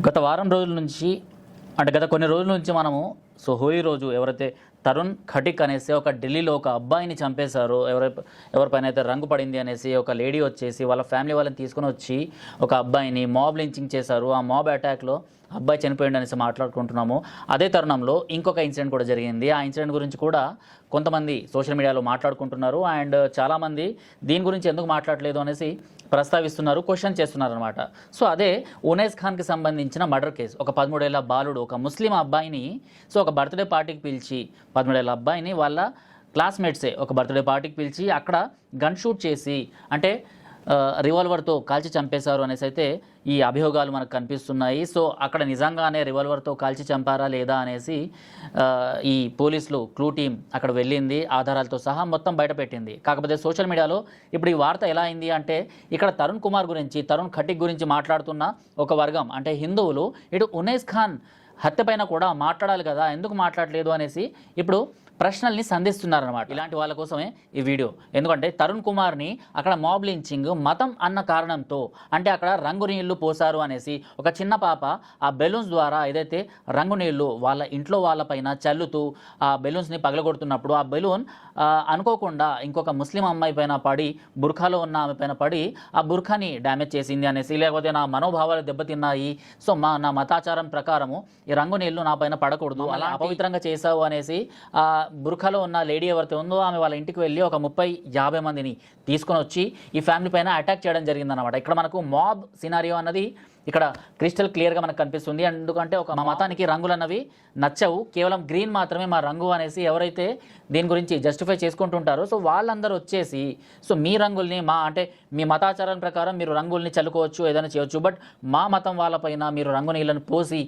గత వారం రోజుల నుంచి అంటే గత కొన్ని రోజుల నుంచి మనము హోలీ రోజు ఎవరైతే తరుణ్ ఖటిక్ అనేసి ఒక ఢిల్లీలో ఒక అబ్బాయిని చంపేశారో ఎవరిపైన అయితే రంగు పడింది అనేసి ఒక లేడీ వచ్చేసి వాళ్ళ ఫ్యామిలీ వాళ్ళని తీసుకుని వచ్చి ఒక అబ్బాయిని మాబ్ లించింగ్ చేశారు. ఆ మాబ్ అటాక్లో అబ్బాయి చనిపోయింది అనేసి మాట్లాడుకుంటున్నాము. అదే తరుణంలో ఇంకొక ఇన్సిడెంట్ కూడా జరిగింది. ఆ ఇన్సిడెంట్ గురించి కూడా కొంతమంది సోషల్ మీడియాలో మాట్లాడుకుంటున్నారు. అండ్ చాలామంది దీని గురించి ఎందుకు మాట్లాడలేదు అనేసి ప్రస్తావిస్తున్నారు, క్వశ్చన్ చేస్తున్నారు అనమాట. సో అదే ఉనైస్ ఖాన్కి సంబంధించిన మర్డర్ కేసు. ఒక 13 ఏళ్ల బాలుడు ఒక ముస్లిం అబ్బాయిని ఒక బర్త్డే పార్టీకి పిలిచి 13 ఏళ్ల అబ్బాయిని వాళ్ళ క్లాస్మేట్సే ఒక బర్త్డే పార్టీకి పిలిచి అక్కడ గన్ షూట్ చేసి అంటే రివాల్వర్తో కాల్చి చంపేశారు అనేసి అయితే ఈ అభియోగాలు మనకు కనిపిస్తున్నాయి. సో అక్కడ నిజంగానే రివాల్వర్తో కాల్చి చంపారా లేదా అనేసి ఈ పోలీసులు క్లూ టీం అక్కడ వెళ్ళింది, ఆధారాలతో సహా మొత్తం బయటపెట్టింది. కాకపోతే సోషల్ మీడియాలో ఇప్పుడు ఈ వార్త ఎలా అయింది అంటే ఇక్కడ తరుణ్ కుమార్ గురించి, తరుణ్ ఖటిక్ గురించి మాట్లాడుతున్న ఒక వర్గం అంటే హిందువులు ఇటు ఉనైస్ ఖాన్ హత్య పైన కూడా మాట్లాడాలి కదా, ఎందుకు మాట్లాడలేదు అనేసి ఇప్పుడు ప్రశ్నల్ని సంధిస్తున్నారన్నమాట. ఇలాంటి వాళ్ళ కోసమే ఈ వీడియో. ఎందుకంటే తరుణ్ కుమార్ని అక్కడ మాబ్ లించింగ్ మతం అన్న కారణంతో అంటే అక్కడ రంగు నీళ్లు పోసారు అనేసి ఒక చిన్న పాప ఆ బెలూన్స్ ద్వారా ఏదైతే రంగు నీళ్లు వాళ్ళ ఇంట్లో వాళ్ళపైన చల్లుతూ ఆ బెలూన్స్ని పగలగొడుతున్నప్పుడు ఆ బెలూన్ అనుకోకుండా ఇంకొక ముస్లిం అమ్మాయి పైన పడి, బుర్ఖాలో ఉన్న ఆమె పైన పడి ఆ బుర్ఖాని డ్యామేజ్ చేసింది అనేసి, లేకపోతే నా మనోభావాలు దెబ్బతిన్నాయి, సో నా మతాచారం ప్రకారము ఈ రంగు నీళ్లు నా పైన పడకూడదు, అలా అపవిత్రంగా చేశావు అనేసి బుర్ఖాలో ఉన్న లేడీ ఎవరైతే ఉందో ఆమె వాళ్ళ ఇంటికి వెళ్ళి ఒక 30-50 మందిని తీసుకొని వచ్చి ఈ ఫ్యామిలీ పైన అటాక్ చేయడం జరిగిందన్నమాట. ఇక్కడ మనకు మాబ్ సినారియో అన్నది ఇక్కడ క్రిస్టల్ క్లియర్గా మనకు కనిపిస్తుంది. ఎందుకంటే ఒక మా మతానికి రంగులు అన్నవి నచ్చవు, కేవలం గ్రీన్ మాత్రమే మా రంగు అనేసి ఎవరైతే దీని గురించి జస్టిఫై చేసుకుంటుంటారో సో వాళ్ళందరూ వచ్చేసి సో మీ రంగుల్ని అంటే మీ మతాచారం ప్రకారం మీరు రంగుల్ని చల్లుకోవచ్చు, ఏదైనా చేయొచ్చు, బట్ మా మతం వాళ్ళపైన మీరు రంగు నీళ్ళని పోసి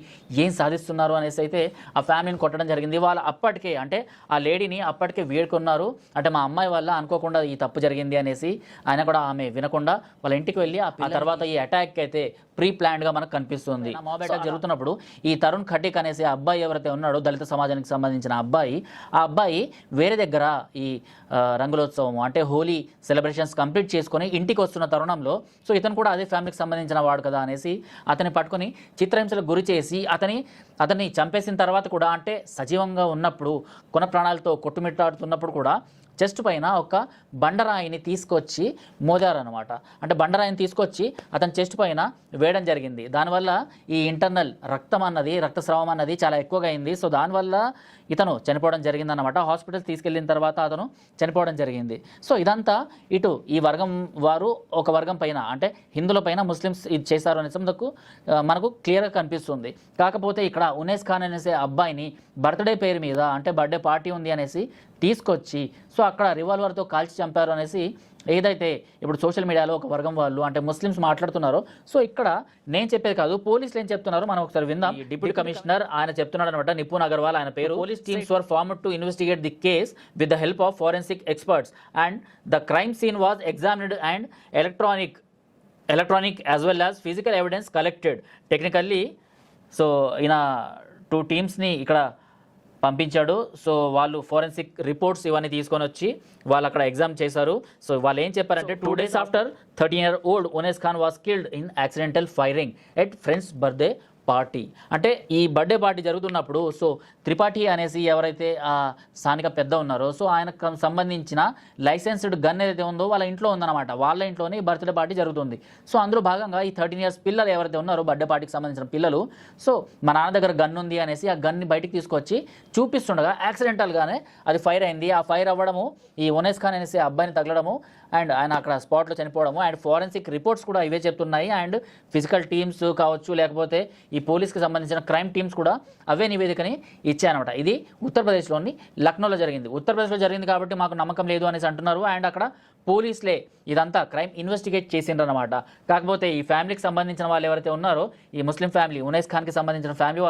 ఏం సాధిస్తున్నారు అనేసి అయితే ఆ ఫ్యామిలీని కొట్టడం జరిగింది. వాళ్ళు అప్పటికే అంటే ఆ లేడీని అప్పటికే వేడుకున్నారు, అంటే మా అమ్మాయి వల్ల అనుకోకుండా ఈ తప్పు జరిగింది అనేసి. ఆయన కూడా ఆమె వినకుండా వాళ్ళ ఇంటికి వెళ్ళి ఆ తర్వాత ఈ అటాక్ అయితే ప్రీ ప్లాన్డ్గా మనకు కనిపిస్తుంది. మాబ్ అటాక్ జరుగుతున్నప్పుడు ఈ తరుణ్ ఖటిక్ అనేసి అబ్బాయి ఎవరైతే ఉన్నాడో దళిత సమాజానికి సంబంధించిన అబ్బాయి, ఆ అబ్బాయి వేరే దగ్గర ఈ రంగులోత్సవం అంటే హోలీ సెలబ్రేషన్స్ కంప్లీట్ చేసుకొని ఇంటికి వస్తున్న తరుణంలో సో ఇతను కూడా అదే ఫ్యామిలీకి సంబంధించిన వాడు కదా అనేసి అతన్ని పట్టుకొని చిత్రహింసలకు గురి చేసి అతన్ని చంపేసిన తర్వాత కూడా అంటే సజీవంగా ఉన్నప్పుడు కొన ప్రాణాలతో కొట్టుమిట్టాడుతున్నప్పుడు కూడా చెస్ట్ పైన ఒక బండరాయిని తీసుకొచ్చి మోదారనమాట. అంటే బండరాయిని తీసుకొచ్చి అతని చెస్ట్ పైన వేయడం జరిగింది. దానివల్ల ఈ ఇంటర్నల్ రక్తస్రావం అన్నది చాలా ఎక్కువగా అయింది. సో దానివల్ల ఇతను చనిపోవడం జరిగిందన్నమాట. హాస్పిటల్ తీసుకెళ్ళిన తర్వాత అతను చనిపోవడం జరిగింది. సో ఇదంతా ఇటు ఈ వర్గం వారు ఒక వర్గం పైన అంటే హిందువుల పైన ముస్లిమ్స్ ఇది చేశారు అనేసి మనకు క్లియర్గా కనిపిస్తుంది. కాకపోతే ఇక్కడ ఉనైస్ ఖాన్ అనేసి అబ్బాయిని బర్త్డే పేరు మీద అంటే బర్త్డే పార్టీ ఉంది అనేసి తీసుకొచ్చి సో అక్కడ రివాల్వర్తో కాల్చి చంపారు అనేసి ఏదైతే ఇప్పుడు సోషల్ మీడియాలో ఒక వర్గం వాళ్ళు అంటే ముస్లిమ్స్ మాట్లాడుతున్నారో సో ఇక్కడ నేను చెప్పేది కాదు, పోలీసులు ఏం చెప్తున్నారో మనం ఒకసారి విందాం. డిప్యూటీ కమిషనర్ ఆయన చెప్తున్నాడు అనమాట, నిపుణ్ అగర్వాల్ ఆయన పేరు. Police teams were formed to investigate the case with the help of forensic experts and the crime scene was examined and electronic as well as physical evidence collected technically. So ఈయన 2 టీమ్స్ని ఇక్కడ పంపించాడు. So వాళ్ళు forensic reports ఇవన్నీ తీసుకొని వచ్చి వాళ్ళు అక్కడ exam చేశారు. సో వాళ్ళు ఏం చెప్పారంటే 2 days after 13-year-old Unais Khan was killed in accidental firing at friends birthday party. అంటే ఈ బర్త్డే పార్టీ జరుగుతున్నప్పుడు సో త్రిపాఠి అనేసి ఎవరైతే ఆ స్థానిక పెద్ద ఉన్నారో సో ఆయనకు సంబంధించిన లైసెన్స్డ్ గన్ ఏదైతే ఉందో వాళ్ళ ఇంట్లో ఉందన్నమాట. వాళ్ళ ఇంట్లోనే బర్త్డే పార్టీ జరుగుతుంది. సో అందులో భాగంగా ఈ 13 years పిల్లలు ఎవరైతే ఉన్నారో బర్త్డే పార్టీకి సంబంధించిన పిల్లలు సో మా నాన్న దగ్గర గన్ ఉంది అనేసి ఆ గన్ని బయటికి తీసుకొచ్చి చూపిస్తుండగా యాక్సిడెంటల్గానే అది ఫైర్ అయింది. ఆ ఫైర్ అవ్వడము ఈ ఉనైస్ ఖాన్ అనేసి అబ్బాయిని తగలడము అండ్ ఆయన అక్కడ స్పాట్లో చనిపోవడము అండ్ ఫోరెన్సిక్ రిపోర్ట్స్ కూడా ఇవే చెప్తున్నాయి. అండ్ ఫిజికల్ టీమ్స్ కావచ్చు లేకపోతే ఈ పోలీస్కి సంబంధించిన క్రైమ్ టీమ్స్ కూడా అవే నివేదికని ఇచ్చాయనమాట. ఇది ఉత్తరప్రదేశ్లోని లక్నోలో జరిగింది. ఉత్తరప్రదేశ్లో జరిగింది కాబట్టి మాకు నమ్మకం లేదు అనేసి అంటున్నారు. అండ్ అక్కడ పోలీసులే ఇదంతా క్రైమ్ ఇన్వెస్టిగేట్ చేసిండ్రనమాట. కాకపోతే ఈ ఫ్యామిలీకి సంబంధించిన వాళ్ళు ఎవరైతే ఉన్నారో ఈ ముస్లిం ఫ్యామిలీ ఉనైస్ ఖాన్కి సంబంధించిన ఫ్యామిలీ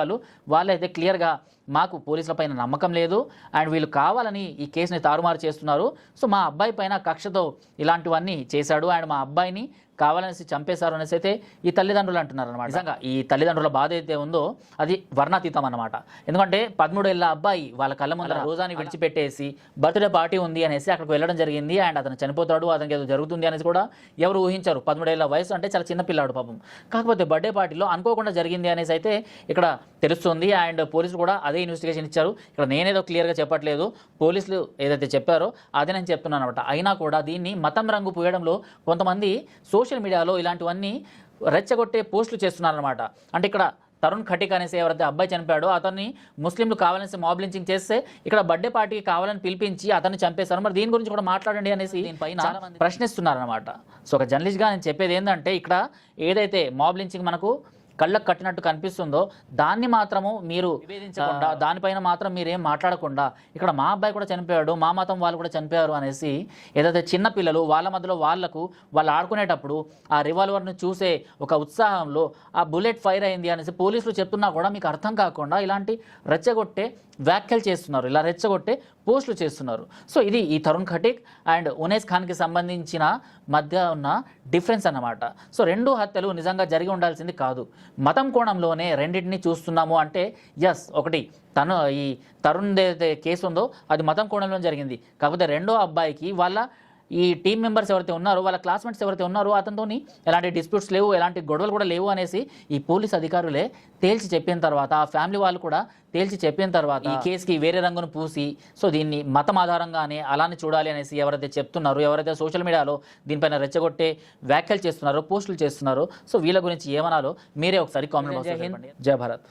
వాళ్ళైతే క్లియర్గా మాకు పోలీసుల పైన నమ్మకం లేదు అండ్ వీళ్ళు కావాలని ఈ కేసుని తారుమారు చేస్తున్నారు. సో మా అబ్బాయి పైన కక్షతో ఇలాంటివన్నీ చేశాడు అండ్ మా అబ్బాయిని కావాలనేసి చంపేశారు అనేసి అయితే ఈ తల్లిదండ్రులు అంటున్నారు అనమాట. నిజంగా ఈ తల్లిదండ్రుల బాధ అయితే ఉందో అది వర్ణాతీతం అనమాట. ఎందుకంటే 13 ఏళ్ళ అబ్బాయి వాళ్ళ కళ్ళ ముందర రోజాని విడిచిపెట్టేసి బర్త్డే పార్టీ ఉంది అనేసి అక్కడికి వెళ్ళడం జరిగింది అండ్ అతను చనిపోతాడు, అతనికి ఏదో జరుగుతుంది అనేసి కూడా ఎవరు ఊహించారు. 13 ఏళ్ళ వయసు అంటే చాలా చిన్న పిల్లాడు పాపం. కాకపోతే బర్త్డే పార్టీలో అనుకోకుండా జరిగింది అనేసి అయితే ఇక్కడ తెలుస్తుంది అండ్ పోలీసులు కూడా అదే ఇన్వెస్టిగేషన్ ఇచ్చారు. ఇక్కడ నేనేదో క్లియర్గా చెప్పట్లేదు, పోలీసులు ఏదైతే చెప్పారో అదే నేను చెప్తున్నాను అనమాట. అయినా కూడా దీన్ని మతం రంగు పూయడంలో కొంతమంది సోషల్ మీడియాలో ఇలాంటివన్నీ రెచ్చగొట్టే పోస్టులు చేస్తున్నారనమాట. అంటే ఇక్కడ తరుణ్ ఖటిక్ అనేసి ఎవరైతే అబ్బాయి చనిపోయాడో అతన్ని ముస్లింలు కావాలనేసి మాబ్ లించింగ్ చేస్తే ఇక్కడ బర్త్డే పార్టీకి కావాలని పిలిపించి అతన్ని చంపేశారు. మరి దీని గురించి కూడా మాట్లాడండి అనేసి దీనిపైన ప్రశ్నిస్తున్నారనమాట. సో ఒక జర్నలిస్ట్గా నేను చెప్పేది ఏంటంటే ఇక్కడ ఏదైతే మాబ్ లించింగ్ మనకు కళ్ళకు కట్టినట్టు కనిపిస్తుందో దాన్ని మాత్రము మీరు నివేదించకుండా దానిపైన మాత్రం మీరేం మాట్లాడకుండా ఇక్కడ మా అబ్బాయి కూడా చనిపోయాడు, మా మతం వాళ్ళు కూడా చనిపోయారు అనేసి ఏదైతే చిన్న పిల్లలు వాళ్ళ మధ్యలో వాళ్ళు ఆడుకునేటప్పుడు ఆ రివాల్వర్ను చూసే ఒక ఉత్సాహంలో ఆ బుల్లెట్ ఫైర్ అయింది అనేసి పోలీసులు చెప్తున్నా కూడా మీకు అర్థం కాకుండా ఇలాంటి రెచ్చగొట్టే వ్యాఖ్యలు చేస్తున్నారు, ఇలా రెచ్చగొట్టే పోస్టులు చేస్తున్నారు. సో ఇది ఈ తరుణ్ ఖటిక్ అండ్ ఉనేస్ ఖాన్కి సంబంధించిన మధ్య ఉన్న డిఫరెన్స్ అన్నమాట. సో రెండు హత్యలు నిజంగా జరిగి ఉండాల్సింది కాదు, మతం కోణంలోనే రెండింటిని చూస్తున్నాము అంటే ఎస్ ఒకటి ఈ తరుణ్ ఏదైతే కేసు ఉందో అది మతం కోణంలో జరిగింది. కాకపోతే రెండో అబ్బాయికి వాళ్ళ ఈ టీం మెంబర్స్ ఎవరైతే ఉన్నారో వాళ్ళ క్లాస్మేట్స్ ఎవరైతే ఉన్నారో అతనితో ఎలాంటి డిస్ప్యూట్స్ లేవు, ఎలాంటి గొడవలు కూడా లేవు అనేసి ఈ పోలీస్ అధికారులే తేల్చి చెప్పిన తర్వాత ఆ ఫ్యామిలీ వాళ్ళు కూడా తేల్చి చెప్పిన తర్వాత ఈ కేసుకి వేరే రంగును పూసి సో దీన్ని మతం ఆధారంగానే అలానే చూడాలి అనేసి ఎవరైతే చెప్తున్నారో, ఎవరైతే సోషల్ మీడియాలో దీనిపైన రెచ్చగొట్టే వ్యాఖ్యలు చేస్తున్నారో, పోస్టులు చేస్తున్నారో సో వీళ్ళ గురించి ఏమనాలో మీరే ఒకసారి కామెంట్ బాక్స్లో చెప్పండి. జై భారత్.